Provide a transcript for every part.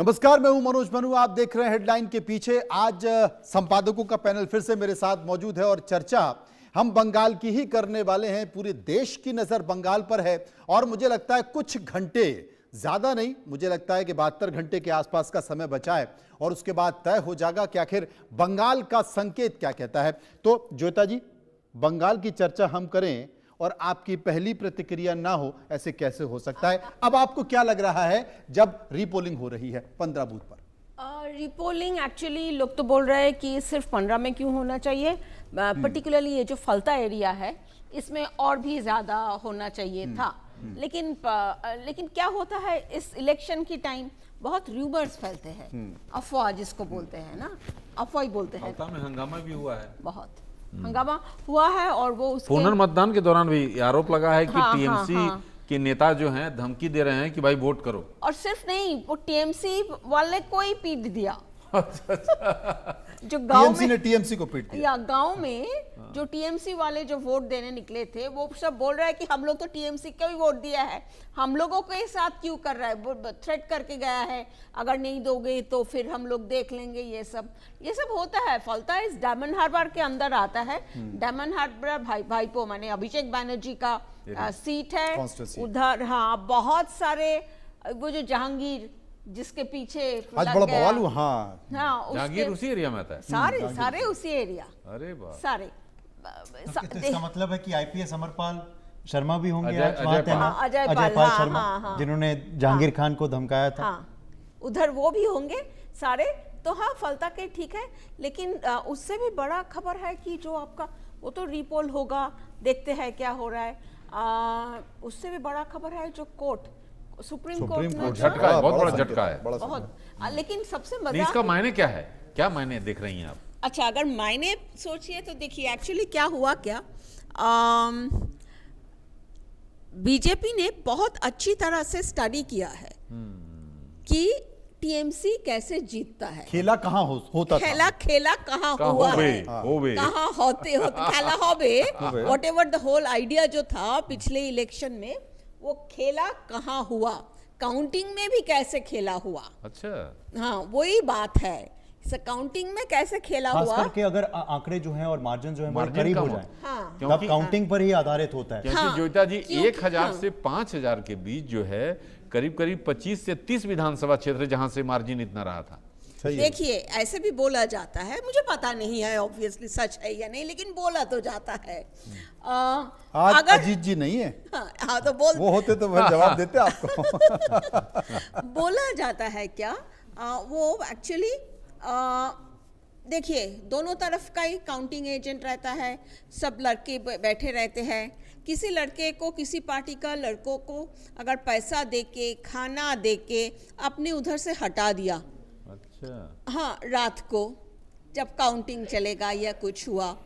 नमस्कार, मैं हूं मनोज मनु। आप देख रहे हैं हेडलाइन के पीछे। आज संपादकों का पैनल फिर से मेरे साथ मौजूद है और चर्चा हम बंगाल की ही करने वाले हैं। पूरे देश की नजर बंगाल पर है और मुझे लगता है कुछ घंटे, ज्यादा नहीं, मुझे लगता है कि 72 घंटे के आसपास का समय बचा है और उसके बाद तय हो जाएगा कि आखिर बंगाल का संकेत क्या कहता है। तो ज्योता जी, बंगाल की चर्चा हम करें और आपकी पहली प्रतिक्रिया ना हो, ऐसे कैसे हो सकता है? अब आपको क्या लग रहा है जब रीपोलिंग हो रही है 15 बूथ पर? रीपोलिंग एक्चुअली लोग तो बोल रहे हैं कि सिर्फ 15 में क्यों होना चाहिए, पर्टिकुलरली ये जो फलता एरिया है इसमें और भी ज्यादा होना चाहिए था। लेकिन क्या होता है इस इलेक्शन की टाइम बहुत रूमर्स फैलते हैं, अफवाह जिसको बोलते हैं ना, अफवाह ही बोलते हैं। में हंगामा भी हुआ है, बहुत हंगामा हुआ है और वो उसके पुनर्मतदान के दौरान भी आरोप लगा है कि टीएमसी के नेता जो हैं धमकी दे रहे हैं कि भाई वोट करो। और सिर्फ नहीं, वो टीएमसी वाले को ही पीट दिया। जो गांव में टीएमसी को पीट दिया, या गांव में जो टीएमसी वाले जो वोट देने निकले थे वो सब बोल रहा है कि हम लोग तो टीएमसी को ही वोट दिया है, हम लोगों के साथ क्यों कर रहा है, वो थ्रेट करके गया है, अगर नहीं दोगे तो फिर हम लोग देख लेंगे। ये सब होता है। फलता इस डायमंड हार्बर के अंदर आता है। डायमंड हार्बर भाईपो माने अभिषेक बैनर्जी का सीट है उधर। हाँ, बहुत सारे वो जो जहांगीर जिसके पीछे आज बड़ा बवाल हुआ। हाँ, जहांगीर उसी एरिया में आता है। सारे उसी एरिया। अरे वाह, सारे तो इसका मतलब है कि आईपीएस अमरपाल शर्मा भी होंगे अजय पाल शर्मा, जिन्होंने जहांगीर खान को धमकाया था। उधर वो भी होंगे सारे। तो हाँ, फलता के ठीक है, लेकिन उससे भी बड़ा खबर है कि जो आपका वो तो रीपोल होगा, देखते हैं क्या हो रहा है। उससे भी बड़ा खबर है जो सुप्रीम कोर्ट ने झटका है, बहुत बड़ा झटका है, बहुत। लेकिन सबसे मजा इसका मायने क्या है, क्या मायने देख रही हैं आप? अच्छा, अगर मायने सोचिए तो देखिए एक्चुअली क्या हुआ, क्या बीजेपी ने बहुत अच्छी तरह से स्टडी किया है कि टीएमसी कैसे जीतता है। खेला कहाँ होता था, खेला कहाँ हुआ है, कहाँ होते खेला होबे, व्हाटएवर द होल आइडिया जो था पिछले इलेक्शन में, वो खेला कहाँ हुआ, काउंटिंग में भी कैसे खेला हुआ। अच्छा, हाँ, वही बात है, काउंटिंग में कैसे खेला हुआ। खास करके अगर आंकड़े जो हैं और मार्जिन जो है वो करीब हो जाए, हाँ, तब काउंटिंग पर ही आधारित होता है। क्योंकि ज्योता जी 1000 से 5000 के बीच जो है करीब 25 से 30 विधानसभा क्षेत्र जहां से मार्जिन इतना रहा था। देखिए, ऐसे भी बोला जाता है, मुझे पता नहीं है ऑब्वियसली सच है या नहीं, लेकिन बोला तो जाता है। आज अगर अजीत जी नहीं है, हाँ तो वो होते तो मैं जवाब देते आपको। बोला जाता है क्या, वो एक्चुअली देखिए दोनों तरफ का ही काउंटिंग एजेंट रहता है, सब लड़के बैठे रहते हैं। किसी लड़के को, किसी पार्टी का लड़कों को अगर पैसा देके, खाना देके अपने उधर से हटा दिया, अच्छा, हाँ, रात को जब काउंटिंग चलेगा या कुछ हुआ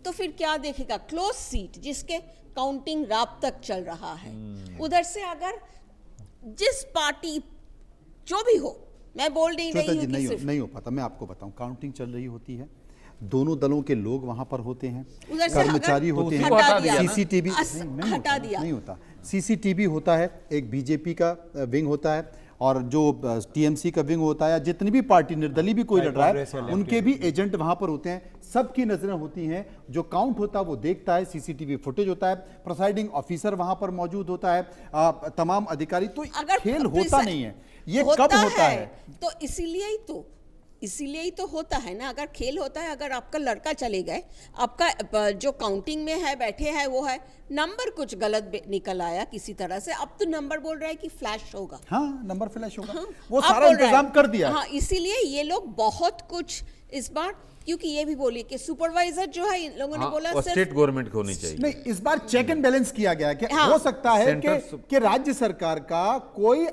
तो फिर क्या देखेगा, क्लोज सीट जिसके काउंटिंग रात तक चल रहा है, उधर से अगर जिस पार्टी जो भी हो, मैं बोल नहीं रही हूँ नहीं हो पाता। मैं आपको बताऊं, काउंटिंग चल रही होती है, दोनों दलों के लोग वहां पर होते हैं, कर्मचारी होते हैं, सीसीटीवी हटा दिया, नहीं होता, सीसीटीवी होता है, एक बीजेपी का विंग होता है और जो टीएमसी का विंग होता है, जितनी भी पार्टी निर्दलीय भी कोई लड़ रहा है उनके भी एजेंट वहां पर होते हैं, सबकी नजरें होती हैं। जो काउंट होता है वो देखता है, सीसीटीवी फुटेज होता है, प्रिसाइडिंग ऑफिसर वहां पर मौजूद होता है, तमाम अधिकारी। तो खेल होता नहीं है, ये कब होता है? तो इसीलिए ही तो होता है ना। अगर खेल होता है, अगर आपका लड़का चले गए, आपका जो काउंटिंग में है बैठे हैं वो है, नंबर कुछ गलत निकल आया किसी तरह से, अब तो नंबर बोल रहा है कि फ्लैश होगा। हाँ, नंबर फ्लैश होगा। हाँ, वो सारा इंतजाम कर दिया। हाँ, इसीलिए ये लोग बहुत कुछ इस बार, क्योंकि ये भी बोलिए कि सुपरवाइजर जो है इन लोगों ने बोला स्टेट गवर्नमेंट को होनी चाहिए। नहीं, इस बार चेक एंड बैलेंस किया गया कि हो सकता है कि राज्य सरकार का कोई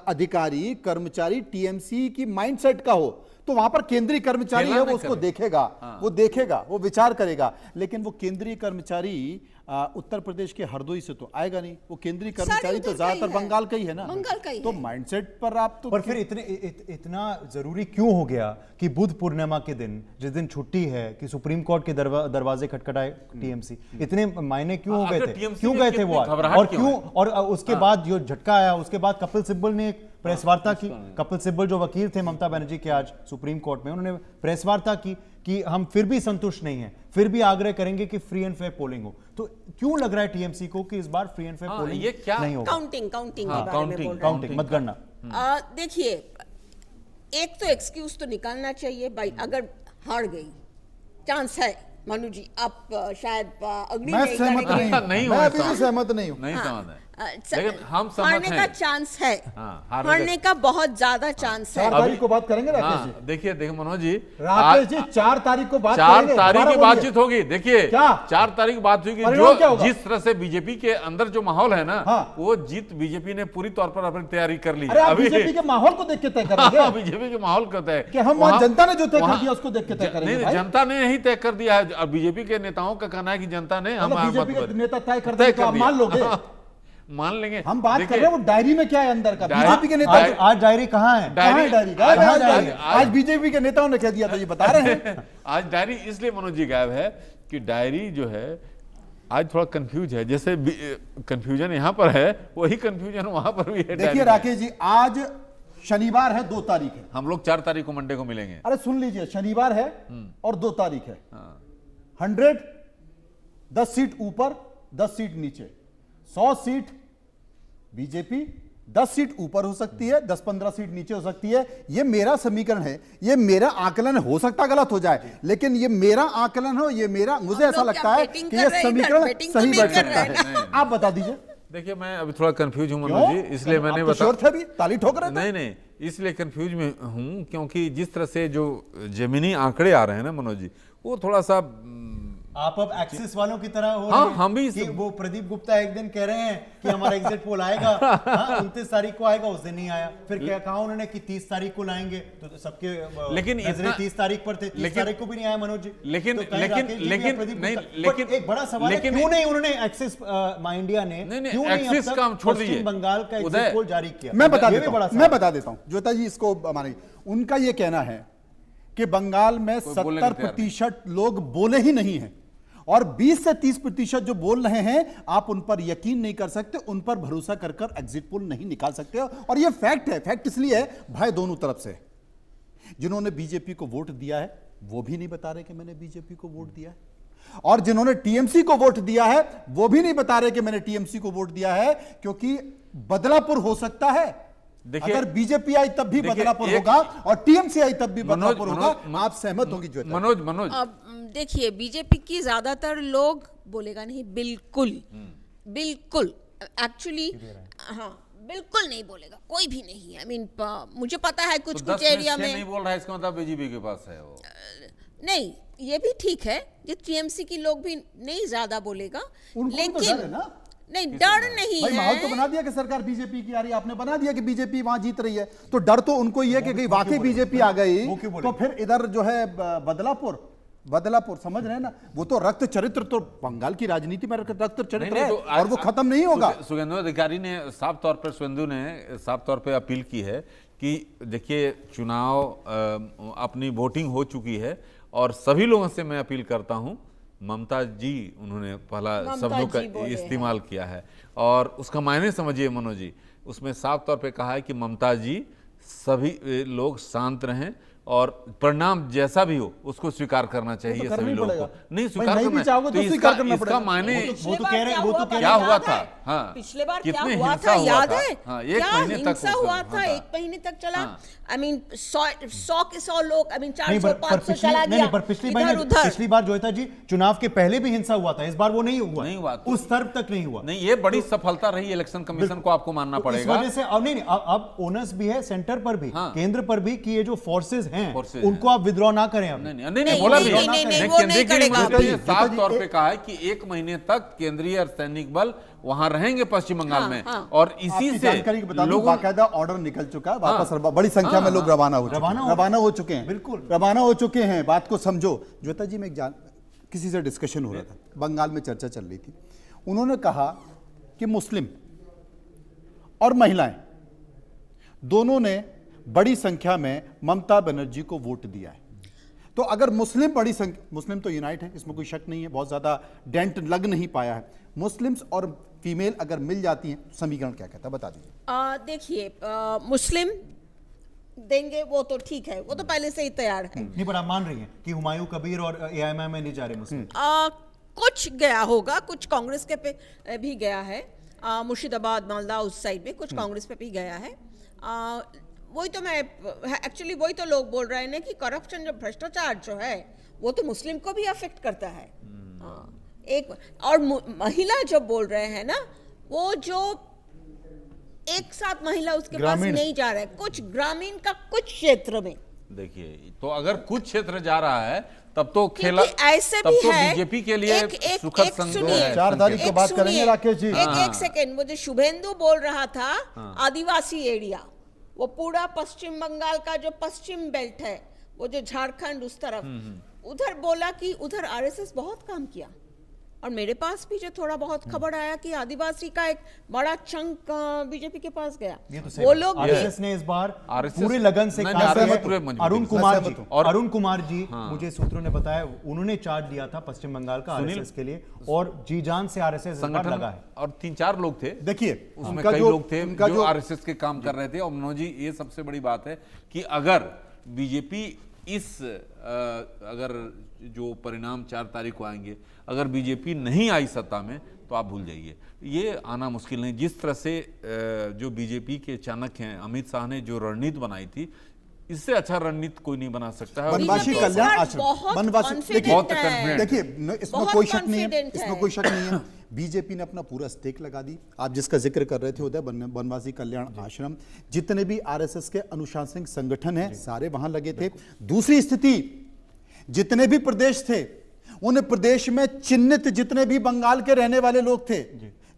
अधिकारी, कर्मचारी टीएमसी की माइंडसेट का हो, तो वहां पर केंद्रीय कर्मचारी है, वो उसको देखेगा, वो देखेगा, वो विचार करेगा। लेकिन वो केंद्रीय कर्मचारी उत्तर प्रदेश के हरदोई से तो आएगा नहीं, वो केंद्रीय कर्मचारी तो ज्यादातर बंगाल का ही है ना, बंगाल का ही तो माइंडसेट पर आप तो। पर फिर इतना जरूरी क्यों हो गया कि बुध पूर्णिमा के दिन, जिस दिन छुट्टी है, कि सुप्रीम कोर्ट के दरवाजे खटखटाए टीएमसी, इतने मायने क्यों हो गए थे, क्यों गए थे वो, और क्यों, और उसके बाद जो झटका आया, उसके बाद कपिल सिब्बल ने एक प्रेस वार्ता की। कपिल सिब्बल जो वकील थे ममता बनर्जी के आज सुप्रीम कोर्ट में, उन्होंने प्रेस वार्ता की कि हम फिर भी संतुष्ट नहीं हैं, फिर भी आग्रह करेंगे कि फ्री एंड फेयर पोलिंग हो। तो क्यों लग रहा है टीएमसी को कि इस बार फ्री एंड फेयर पोलिंग ये क्या नहीं होगा? काउंटिंग के बारे में बोल रहे हैं। काउंटिंग मतगणना। देखिए, एक तो एक्सक्यूज तो निकालना चाहिए भाई, अगर हार गई, चांस है मनु जी, आप शायद अग्नि मैं नहीं सहमत करेंगे। नहीं हूं, नहीं मैं हूं अभी भी सहमत। सहमत नहीं हूं। नहीं समझ है, स- लेकिन हम सहमत हारने का हैं। चांस है, हाँ, हारने हारने का बहुत ज्यादा चांस है। 4 तारीख को बात करेंगे राकेश जी। हाँ, देखिए मनोज जी, राकेश जी 4 तारीख को बात 4 करेंगे, तारीख दोबारा की बोलिए। बातचीत होगी। देखिए क्या? 4 तारीख की बात होगी। परिणाम क्या जो होगा? जिस तरह से बीजेपी के अंदर जो माहौल है ना, हाँ। वो जीत बीजेपी ने पूरी तौर पर अपनी तैयारी कर ली अरे आप अभी। बीजेपी के माहौल को देख के तय करेंगे बीजेपी के माहौल कहता है कि हम वहां जनता ने जो तय कर दिया उसको देख के तय नहीं, करेंगे भाई। जनता ने नहीं तय कर दिया है। और बीजेपी के नेताओं का कहना है कि जनता ने हम बीजेपी के नेता तय कर तय देंगे तो आप दिया। मान लोगे? मान लेंगे। हम बात कर देखिए, रहे हैं वो डायरी में क्या है अंदर का। डायरी- बीजेपी के नेता आज डायरी कहाँ है? कहाँ है डायरी? गायब है आज डायरी। आज- आज बीजेपी के नेताओं ने कह दिया था, ये बता रहे हैं। आज डायरी इसलिए मनोज जी गायब है कि डायरी जो है आज थोड़ा कंफ्यूज है। जैसे कंफ्यूजन यहाँ पर है, वही कंफ्यूजन वहां पर भी है। डायरी देखिए में। राकेश जी, आज शनिवार है, 2 तारीख है। हम लोग 4 तारीख को मंडे को मिलेंगे। अरे सुन लीजिए, शनिवार है और 2 तारीख है। हाँ। 100 10 सीट ऊपर, 10 सीट नीचे, 100 सीट बीजेपी, 10 सीट ऊपर हो सकती है, 10-15 सीट नीचे हो सकती है। ये मेरा समीकरण है, ये मेरा आकलन है। हो सकता गलत हो जाए, लेकिन ये मेरा आकलन हो, ये मेरा, मुझे हम ऐसा लोग लगता क्या है betting कि कर ये रहे हैं इधर? समीकरण betting तो सही नहीं बैठ कर सकता रहे हैं है। आप बता दीजिए देखिए मैं अभी थोड़ा कंफ्यूज हूँ क्यों? मनोज जी, इसलिए मैंने आप तो श्योर थे अभी, ताली ठोक रहे थे। नहीं नहीं, इसलिए कंफ्यूज में हूँ क्योंकि जिस तरह से जो जमीनी आंकड़े आ रहे हैं ना मनोज जी, वो थोड़ा सा आप अब एक्सिस वालों की तरह हो हाँ, रहे हैं हम भी कि वो प्रदीप गुप्ता एक दिन कह रहे हैं कि हमारा एग्जिट पोल आएगा, हाँ, 29 तारीख को आएगा, उस दिन नहीं आया। फिर क्या कहा उन्होंने कि 30 तारीख को लाएंगे, तो सबके लेकिन नजरें इतना- 30 तारीख पर थे, 30 तारीख को भी नहीं आया मनोज जी। लेकिन- तो कहीं लेकिन- राकेश जी भी लेकिन- या प्रदीप नहीं, गुप्ता- लेकिन- बट एक बड़ा सवाल है, लेकिन- क्यों नहीं उन्होंने एक्सिस इंडिया ने नहीं, क्यों नहीं एक्सिस अब का तक हम छोड़ पश्चिम दीजिए। बंगाल का उदय, एग्जिट पोल जारी किया? मैं बता ये भी देता बड़ा हूं, सवाल मैं है। बता देता हूं ज्योता जी, इसको मानिए। उनका ये कहना है कि बंगाल में कोई बोलने को तैयार 70% लोग बोले ही नहीं हैं और 20 से 30% जो बोल रहे हैं, आप उन पर यकीन नहीं कर सकते, उन पर भरोसा कर कर एग्जिट पोल नहीं निकाल सकते। और ये फैक्ट है। फैक्ट इसलिए है, भय दोनों तरफ से। जिन्होंने बीजेपी को वोट दिया है वो भी नहीं बता रहे कि मैंने बीजेपी को वोट दिया है, और जिन्होंने टीएमसी को वोट दिया है वो भी नहीं बता रहे कि मैंने टीएमसी को वोट दिया है, क्योंकि बदलापुर हो सकता है। देखिए- अगर बीजेपी आई तब भी देखिए, बदलापुर एक- होगा और टीएमसी आई तब भी मनोज- बदलापुर होगा। मनोज- आप सहमत होंगी ज्योति? मनोज अब देखिए, बीजेपी की ज्यादातर लोग बोलेगा नहीं, बिल्कुल बिल्कुल एक्चुअली, हाँ बिल्कुल नहीं बोलेगा, कोई भी नहीं है। आई मीन मुझे पता है कुछ तो 10 कुछ में एरिया 6 में नहीं बोल रहा है, इसका मतलब बीजेपी के पास है वो। नहीं, ये भी ठीक है, ये टीएमसी की लोग भी नहीं ज्यादा बोलेगा, उनको भी तो डर है ना? नहीं डर नहीं भाई माहौल तो है। बना दिया कि सरकार बीजेपी की आ रही है, आपने बना दिया कि बीजेपी वहां जीत रही है, तो डर तो उनको ये कि कहीं वाकई बीजेपी आ गई वो क्यों बोले? तो फिर इधर जो है बदलापुर समझ रहे हैं ना, वो तो रक्त चरित्र, तो बंगाल की राजनीति में रक्त चरित्र है तो आज- और वो खत्म नहीं होगा। सुगेंदु अधिकारी ने साफ तौर पर सुगेंदु ने साफ तौर पे अपील की है कि देखिए चुनाव अपनी वोटिंग हो चुकी है और सभी लोगों से मैं अपील करता हूं, ममता जी, उन्होंने पहला ममता शब्दों का जी बोले इस्तेमाल किया है और उसका मायने समझिए मनोज जी, उसमें साफ तौर पे कहा है कि ममता जी सभी लोग शांत रहें और परिणाम जैसा भी हो उसको स्वीकार करना चाहिए करना सभी ही लोगों पड़ेगा। को। नहीं भाई स्वीकार नहीं भी करना चाहोगे तो इसका- स्वीकार करना इसका पड़ेगा। मायने वो तो कह रहे हैं, वो तो कह क्या रहे हैं। हुआ था, हाँ, पिछले बार क्या कितने हुआ हिंसा था, हुआ याद था? है? हाँ, एक क्या महीने तक हिंसा वो हुआ सब था, था। 1 महीने तक चला। हाँ। आई मीन 100 के 100 लोग, आई मीन नहीं 400 पर 500 चला नहीं, गया पर पिछली इधर-उधर। पिछली बार जोयता जी चुनाव के पहले भी हिंसा हुआ था, इस बार वो नहीं हुआ, नहीं हुआ। उस स्तर तक नहीं हुआ। नहीं, ये बड़ी सफलता रही इलेक्शन कमीशन को, आपको मानना तो इस पड़ेगा। वजह से अब नहीं, अब ओनर्स भी है सेंटर पर भी, हाँ। केंद्र पर भी, कि ये जो फोर्सेस हैं Forces उनको आप विद्रॉ ना करें अब। नहीं नहीं नहीं, बोला नहीं, भी नहीं, है। नहीं, वो केंद्रीय नहीं करेगा गृह मंत्री ने अभी। साफ तौर पे कहा है कि 1 महीने तक केंद्रीय सैनिक बल वहां रहेंगे पश्चिम बंगाल हाँ, में हाँ। और इसी आपकी से जानकारी को बता दूं, लोगों बाकायदा ऑर्डर निकल चुका है, वापस हाँ। बड़ी संख्या में लोग रवाना हो चुके हैं, बिल्कुल। रवाना हो चुके हैं। बात को समझो ज्योता जी, में किसी से डिस्कशन हो रहा था, बंगाल में चर्चा चल रही थी, उन्होंने कहा कि मुस्लिम और महिलाएं दोनों ने बड़ी संख्या में ममता बनर्जी को वोट दिया है। तो अगर मुस्लिम बड़ी संख्या, मुस्लिम तो यूनाइट है, इसमें कोई शक नहीं है, बहुत ज्यादा डेंट लग नहीं पाया है। मुस्लिम्स और फीमेल अगर मिल जाती हैं तो समीकरण क्या कहता है, बता दीजिए। देखिए, मुस्लिम देंगे वो तो ठीक है, वो तो पहले से ही तैयार है। नहीं, पर आप मान रही हैं कि हुमायूं कबीर और एआईएमआई में नहीं जा रहे मुस्लिम? कुछ गया होगा, कुछ कांग्रेस के पे भी गया है, मुर्शिदाबाद मालदा उस साइड में कुछ कांग्रेस पे भी गया है। वही तो मैं एक्चुअली वही तो लोग बोल रहे हैं ना कि करप्शन, जो भ्रष्टाचार जो है वो तो मुस्लिम को भी अफेक्ट करता है। एक और महिला जो बोल रहे हैं ना, वो जो एक साथ महिला उसके पास नहीं जा रहा है, कुछ ग्रामीण का कुछ क्षेत्र में। देखिए, तो अगर कुछ क्षेत्र जा रहा है तब तो खेला, ऐसे तब भी तो है, बीजेपी के लिए सुखद संयोग है। 4 तारीख को बात करेंगे राकेश जी। एक सेकेंड, मुझे शुभेंदु बोल रहा था आदिवासी एरिया, वो पूरा पश्चिम बंगाल का जो पश्चिम बेल्ट है, वो जो झारखंड उस तरफ, उधर बोला कि उधर आरएसएस बहुत काम किया। और मेरे पास भी जो थोड़ा बहुत खबर आया कि आदिवासी का एक बड़ा चंक बीजेपी के पास गया। वो लोग आरएसएस ने इस बार RSS पूरे लगन से काम किया है। अरुण कुमार जी मुझे सूत्रों ने बताया, उन्होंने चार्ज लिया था पश्चिम बंगाल का आरएसएस के लिए, और जी जान से आरएसएस संगठन लगा है। और 3-4 लोग थे, देखिए उसमें कई लोग थे जो आरएसएस के काम कर रहे थे। और मनोज जी, ये सबसे बड़ी बात है कि अगर बीजेपी इस अगर जो परिणाम 4 तारीख को आएंगे, अगर बीजेपी नहीं आई सत्ता में तो आप भूल जाइए, ये आना मुश्किल नहीं। जिस तरह से जो बीजेपी के चाणक्य हैं अमित शाह ने जो रणनीति बनाई थी, इससे अच्छा रणनीति कोई नहीं बना सकता है। बनवासी कल्याण आश्रम, बनवासी, देखिए इसमें कोई शक नहीं है, इसमें कोई शक नहीं है। बीजेपी ने अपना पूरा स्टेक लगा दी। आप जिसका जिक्र कर रहे थे उदय, बनवासी कल्याण आश्रम, जितने भी आरएसएस के अनुशासनिक संगठन हैं सारे वहां लगे थे। दूसरी स्थिति, जितने भी प्रदेश थे, उन प्रदेश में चिन्हित जितने भी बंगाल के रहने वाले लोग थे,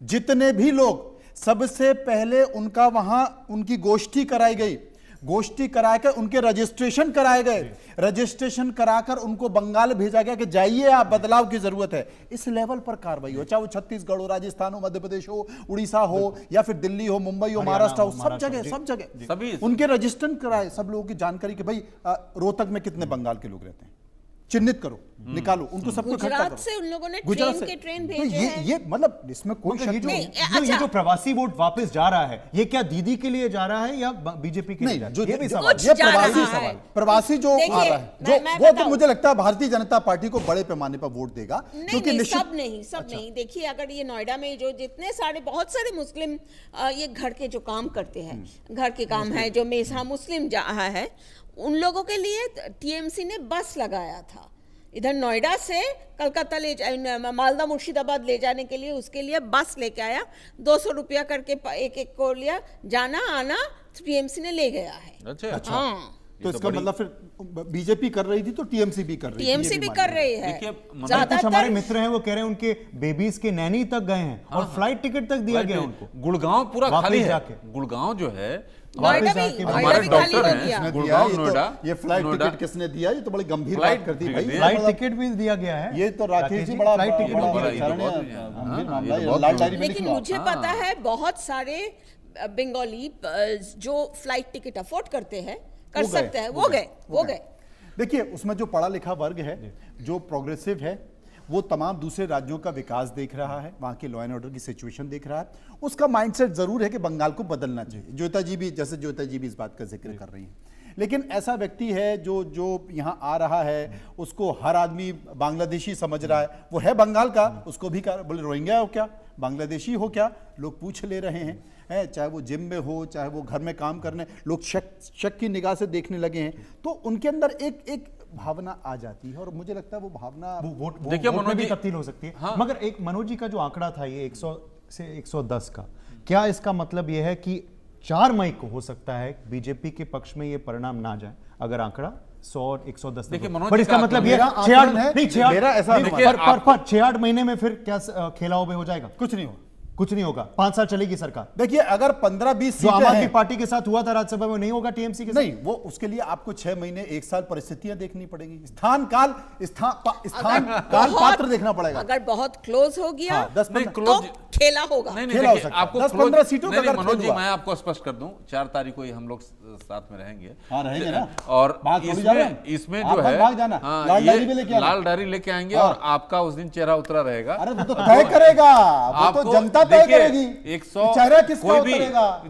जितने भी लोग, सबसे पहले उनका वहां उनकी गोष्ठी कराई गई, गोष्ठी कराकर उनके रजिस्ट्रेशन कराए गए, रजिस्ट्रेशन कराकर उनको बंगाल भेजा गया कि जाइए आप, बदलाव की जरूरत है। इस लेवल पर कार्रवाई हो, चाहे वो छत्तीसगढ़ हो, राजस्थान हो, मध्य प्रदेश हो, उड़ीसा हो, या फिर दिल्ली हो, मुंबई हो, महाराष्ट्र हो, सब जगह सभी उनके रजिस्ट्रेशन कराए, सब लोगों की जानकारी कि भाई रोहतक में कितने बंगाल के लोग रहते हैं, चिन्हित करो, निकालो उनको, सबको इकट्ठा करो। गुजरात से उन लोगों ने ट्रेन तो भेजे हैं। ये मतलब इसमें कोई शक नहीं। ये जो प्रवासी वोट वापस जा रहा है, ये क्या दीदी के लिए जा रहा है या बीजेपी के लिए जा रहा है? ये भी सवाल, ये प्रवासी जो आ रहा है, जो वो तो मुझे लगता है भारतीय जनता पार्टी को बड़े पैमाने पर वोट देगा, क्योंकि सब नहीं। देखिए, अगर ये नोएडा में जो जितने सारे बहुत सारे मुस्लिम ये घर के जो काम करते हैं, घर के काम है, जो मेसा मुस्लिम है, उन लोगों के लिए टीएमसी ने बस लगाया था इधर नोएडा से कलकत्ता मालदा मुर्शिदाबाद ले जाने के लिए। उसके लिए बस लेके आया, 200 रुपया करके एक को लिया, जाना आना टीएमसी ने ले गया है। अच्छा। हाँ, तो इसका मतलब फिर बीजेपी कर रही थी तो टीएमसी भी कर रही है। टीएमसी भी कर रही है। कुछ हमारे मित्र हैं वो कह रहे हैं उनके बेबीज के नैनी तक गए हैं और फ्लाइट टिकट तक दिया गया उनको। गुड़गांव पूरा खाली है। गुड़गाव जो है, हमारे डॉक्टर हैं गुड़गांव, नोएडा, ये फ्लाइट टिकट किसने दिया? ये तो बड़ी गंभीर बात कर दी भाई। फ्लाइट टिकट भी दिया गया है। ये तो राकेश जी बड़ा फ्लाइट टिकट टिकट। लेकिन मुझे पता है बहुत सारे बंगाली जो फ्लाइट टिकट अफोर्ड करते हैं, कर सकते हैं, वो गए। देखिए, उसमें जो पढ़ा लिखा वर्ग है, जो प्रोग्रेसिव है, वो तमाम दूसरे राज्यों का विकास देख रहा है, वहाँ के लॉ एंड ऑर्डर की सिचुएशन देख रहा है। उसका माइंडसेट जरूर है कि बंगाल को बदलना चाहिए। ज्योता जी भी इस बात का जिक्र कर रही हैं। लेकिन ऐसा व्यक्ति है जो यहाँ आ रहा है, उसको हर आदमी बांग्लादेशी समझ रहा है। वो है बंगाल का, उसको भी बोले रोहिंग्या हो क्या, बांग्लादेशी हो क्या, लोग पूछ ले रहे हैं। चाहे वो जिम में हो, चाहे वो घर में काम करने, लोग शक की निगाह से देखने लगे हैं। तो उनके अंदर एक भावना आ जाती है, और मुझे लगता है वो भावना वोट में भी तब्दील हो सकती है। हाँ। मगर एक मनोज जी का जो आंकड़ा था ये 100 से 110 का, क्या इसका मतलब ये है कि 4 मई को हो सकता है बीजेपी के पक्ष में ये परिणाम ना जाए अगर आंकड़ा 100 और 110? देखिए मनोज, पर इसका मतलब ये 6-8 महीने में फिर क्या खेलाओ हो जाएगा? कुछ नहीं होगा। 5 साल चलेगी सरकार। देखिए, अगर 15-20 सीटें आम आदमी पार्टी के साथ हुआ था राज्यसभा में, नहीं होगा टीएमसी के साथ? नहीं, वो उसके लिए आपको 6 महीने 1 साल परिस्थितियां देखनी पड़ेगी, स्थान काल पात्र देखना पड़ेगा। अगर बहुत क्लोज हो गया, 10-15 तो खेला होगा। आपको 10-15 सीटों का मनोज जी, मैं आपको स्पष्ट कर दूं, 4 तारीख को ही हम लोग साथ में रहेंगे। हाँ, रहेंगे ना। और इसमें जो है लाल डायरी लेके आएंगे और आपका उस दिन चेहरा उतरा रहेगा। अरे वो तो तय करेगा, वो तो जनता तय करेगी। 100 चेहरा किसका कोई भी उतरेगा?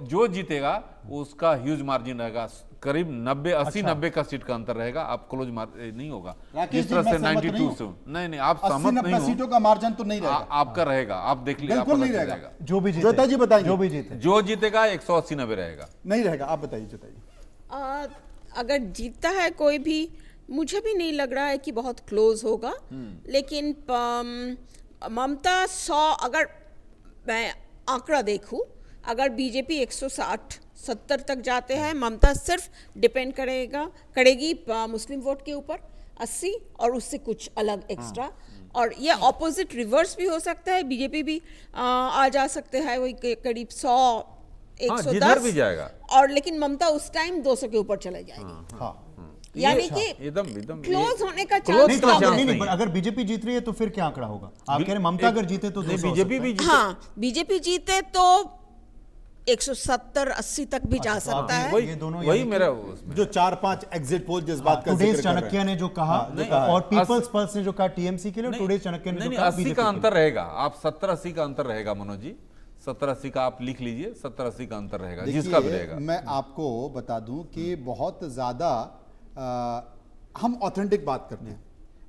जो जीतेगा उसका ह्यूज मार्जिन रहेगा, करीब 80-90 का सीट का अंतर रहेगा। आप क्लोज नहीं होगा राकेश जिस जी, तरह मैं से सहमत 92 से नहीं आप सहमत 80-90 नहीं हो। सीटों का मार्जिन तो नहीं रहेगा, आपका रहेगा, आप देख लीजिए, बिल्कुल आपको नहीं पता रहेगा। चलेगा। जो भी जीते, ज्योता जी बताइए। जो भी जीते, जो जीतेगा 180-90 रहेगा। नहीं रहेगा, आप बताइए ज्योता जी। अगर जीतता है कोई भी, मुझे भी नहीं लग रहा है कि बहुत क्लोज होगा, लेकिन ममता 100, अगर मैं आंकड़ा देखूं, अगर बीजेपी 160-70 तक जाते हैं, ममता सिर्फ डिपेंड करेगी मुस्लिम वोट के ऊपर 80 और उससे कुछ अलग एक्स्ट्रा। और ये ऑपोजिट रिवर्स भी हो सकता है, बीजेपी भी आ जा सकते हैं वही करीब 100-110 जिधर भी जाएगा, और लेकिन ममता उस टाइम 200 के ऊपर चले जाएगी। हाँ, यानी कि एकदम क्लोज होने का close चांस नहीं, तो का कम chance है। नहीं, नहीं है। अगर बीजेपी जीत रही है तो फिर क्या आंकड़ा होगा? आप कह रहे हैं ममता अगर जीते तो 200 हो बीजेपी सकता भी है। जीते। हाँ, बीजेपी जीते तो 170-80 तक भी जा सकता है। ये दोनों वही यानी मेरा उसमें जो 4-5 एग्जिट पोल जिस बात का टुडेज जिक्र कर रहे चाणक्य हैं। ने जो कहा, और पीपल्स पल्स ने जो कहा टीएमसी के लिए, टुडेज चाणक्य ने जो नहीं, कहा 80 बीजेपी का के अंतर रहेगा। आप 70-80 का अंतर रहेगा मनोज जी, 70-80 का आप लिख लीजिए, 70-80 का अंतर रहेगा जिसका भी देखिए, रहेगा। मैं आपको बता दूं कि बहुत ज्यादा हम ऑथेंटिक बात करते हैं,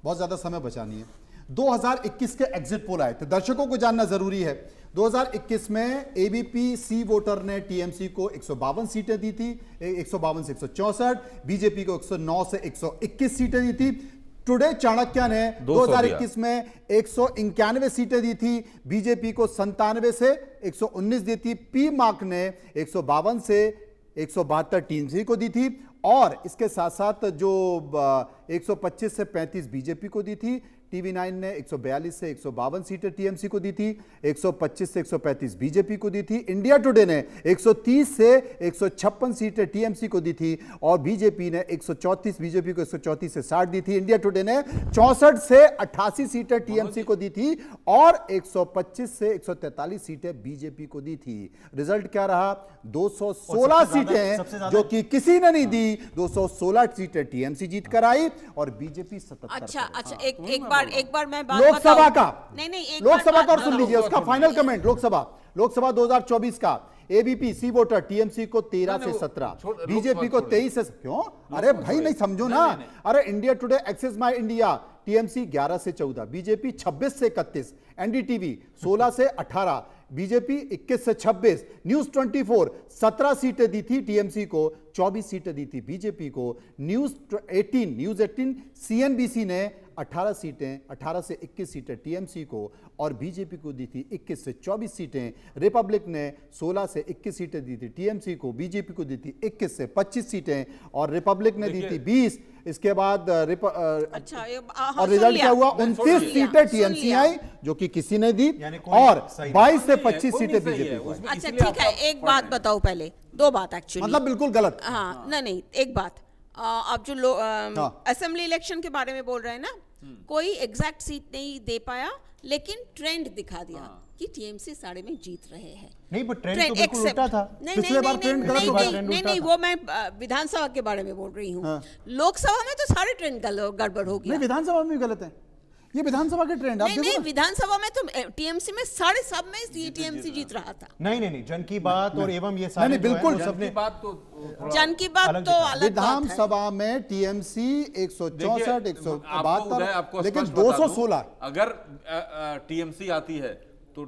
बहुत ज्यादा समय बचा नहीं है। 2021 के एग्जिट पोल आए थे, दर्शकों को जानना जरूरी है। 2021 में एबीपी सी वोटर ने टीएमसी को 152 सीटें दी थी, 152 से 164, बीजेपी को 109 से 121 सीटें दी थी। टुडे चाणक्य ने 2021 में 191 सीटें दी थी, बीजेपी को 97 से 119 दी थी। पी मार्क ने 152 से 172 टीएमसी को दी थी, और इसके साथ साथ जो 125 से 35 बीजेपी को दी थी। टीवी9 ने 142 से 152 सीटें टीएमसी को दी थी, 125 से 135 बीजेपी को दी थी। इंडिया टुडे ने 130 से 156 सीटें टीएमसी को दी थी, और बीजेपी ने 134, बीजेपी को 134 से 60 दी थी। इंडिया टुडे ने 64 से 88 सीटें टीएमसी को दी थी, और 125 से 143 सीटें बीजेपी को दी थी। रिजल्ट क्या रहा? 216 सीटें जो कि किसी ने नहीं दी, 216 सीटें टीएमसी जीत कर आई, और बीजेपी 77। अच्छा, एक बार मैं बात लोकसभा बताऊं। का, नहीं, एक लोकसभा बार का और बात सुन बताऊं। लीजिए उसका फाइनल कमेंट। लोकसभा 2024 का एबीपी सी वोटर टीएमसी को 13 से 17, बीजेपी को 23 से, क्यों? अरे भाई नहीं समझो ना। अरे India Today, Axis My India, TMC 11 से 14, बीजेपी 26 से 31, एनडीटीवी 16 से 18, बीजेपी 21 से 26, न्यूज 24 17 सीटें दी थी टीएमसी को, 24 सीटें दी थी बीजेपी को। न्यूज 18 सीएनबीसी ने 18 से 21 सीटें टीएमसी को और बीजेपी को दी थी 21 से 24 सीटें। रिपब्लिक ने 16 से 21 सीटें दी थी टीएमसी को, बीजेपी को दी थी 21 से 25 सीटें और रिपब्लिक ने दी थी 20। इसके बाद अच्छा, और रिजल्ट क्या हुआ? 29 सीटें टीएमसी आई जो कि किसी ने दी, और 22 से 25 सीटें बीजेपी को आई। अच्छा ठीक है, एक बात बताओ पहले, दो बात एक्चुअली, मतलब बिल्कुल गलत। हाँ नहीं, एक बात, आप जो असेंबली इलेक्शन के बारे में बोल रहे हैं ना, कोई एग्जैक्ट सीट नहीं दे पाया, लेकिन ट्रेंड दिखा दिया कि टीएमसी 60 में जीत रहे हैं। नहीं, पर ट्रेंड तो बिल्कुल उल्टा था। पिछले बार ट्रेंड गलत हुआ था। नहीं, वो मैं विधानसभा के बारे में बोल रही हूँ। लोकसभा में तो सारे ट्रेंड गड़बड़ हो गया। नहीं, विधानसभा में भी गलत है, ये विधानसभा के ट्रेंड। नहीं, विधानसभा में तो टीएमसी में सारे सब में टीएमसी जीत रहा था। नहीं, जन की बात और एवं ये सारे नहीं, बिल्कुल सबने बात तो जन की बात तो अलग विधानसभा में टीएमसी 164 172, लेकिन 216। अगर टीएमसी आती है तो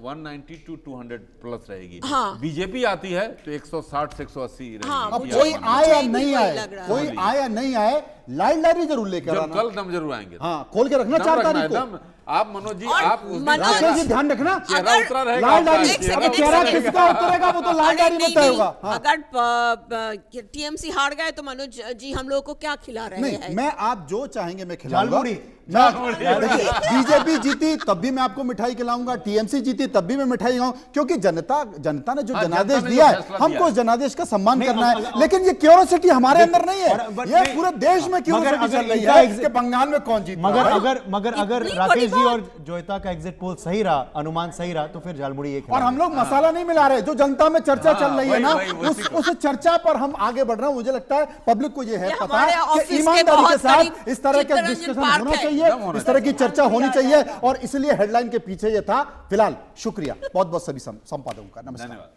190 to 200 प्लस रहेगी। हाँ। बीजेपी आती है तो 160 से 180 रहेगी। हाँ, अब मुझे- कोई आए या मुझे भी नहीं वही आए, लग रहा है। कोई आए या नहीं आए, लाइट लाइट जरूर लेकर जब आना। कल दम जरूर आएंगे। हाँ, खोल के रखना दम 4 रखना तारीख है, को। दम। आप मनोज जी, और आप उस दिन मनोज- राकेश जी ध्यान रखना, चेहरा अगर- उतरा रहेगा लाल आपका, डाली, एक सेकंड, अब चेहरा एक सेकंड। किसका उतरेगा वो तो लाल डाली में तय होगा। हाँ। अगर टीएमसी हार गए तो मनोज जी हम लोगों को क्या खिला रहे नहीं, हैं? मैं आप जो चाहेंगे मैं खिलाऊंगा। झालमुड़ी। देखिए, बीजेपी जीती तब भी मैं आपको मिठाई खिलाऊंगा, टीएमसी जीती तब भी मैं मिठाई खिलाऊंगा, क्योंकि जनता ने जो हाँ, जनादेश जनता ने दिया जो है, फैसला हमको दिया उस जनादेश का सम्मान नहीं, करना है। लेकिन ये क्यूरोसिटी हमारे अंदर नहीं है, ये पूरे देश में क्यूरोसिटी चल रही है कि बंगाल में कौन जीत रहा है। मगर इतनी राकेश बड़ी जी और जोयता का एग्जिट पोल सही रहा, अनुमान सही रहा, तो फिर झालमुड़ी एक और हम लोग मसाला नहीं मिला रहे, जो जनता में चर्चा चल रही है ना, वही उस चर्चा पर हम आगे बढ़ रहे हैं। मुझे लगता है पब्लिक को ये है ये पता हमारे ऑफिस कि के ईमानदारी के बहुत साथ करीब इस तरह का चित्तरंजन डिस्कशन पार्क होना है। चाहिए, इस तरह की चर्चा होनी चाहिए, और इसलिए हेडलाइन के पीछे ये था। फिलहाल फिलहाल शुक्रिया बहुत बहुत सभी संपादकों का। नमस्कार। धन्यवाद।